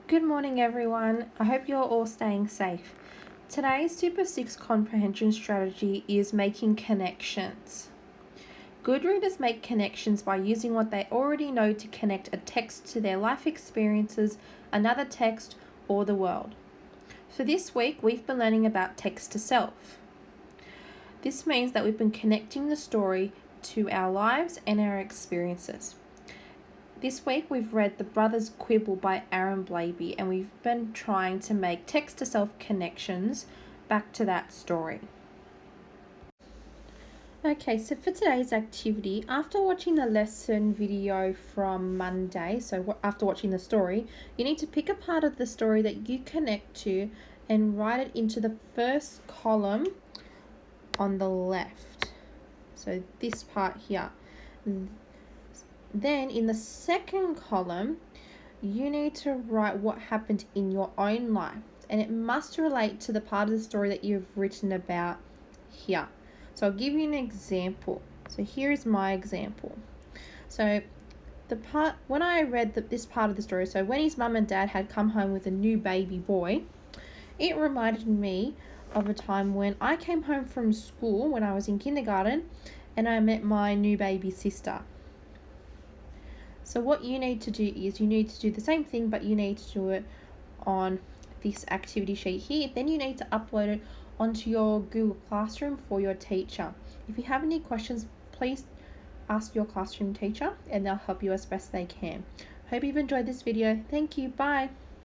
Good morning, everyone. I hope you're all staying safe. Today's Super 6 comprehension strategy is making connections. Good readers make connections by using what they already know to connect a text to their life experiences, another text, or the world. For this week, we've been learning about text to self. This means that we've been connecting the story to our lives and our experiences. This week we've read The Brothers Quibble by Aaron Blabey, and we've been trying to make text-to-self connections back to that story. Okay, so for today's activity, after watching the lesson video from Monday, so after watching the story, you need to pick a part of the story that you connect to and write it into the first column on the left. So this part here. Then in the second column, you need to write what happened in your own life, and it must relate to the part of the story that you've written about here. So I'll give you an example. So here is my example. So when I read this part of the story, so when his mum and dad had come home with a new baby boy, it reminded me of a time when I came home from school when I was in kindergarten and I met my new baby sister. So what you need to do is you need to do the same thing, but you need to do it on this activity sheet here. Then you need to upload it onto your Google Classroom for your teacher. If you have any questions, please ask your classroom teacher and they'll help you as best they can. Hope you've enjoyed this video. Thank you. Bye.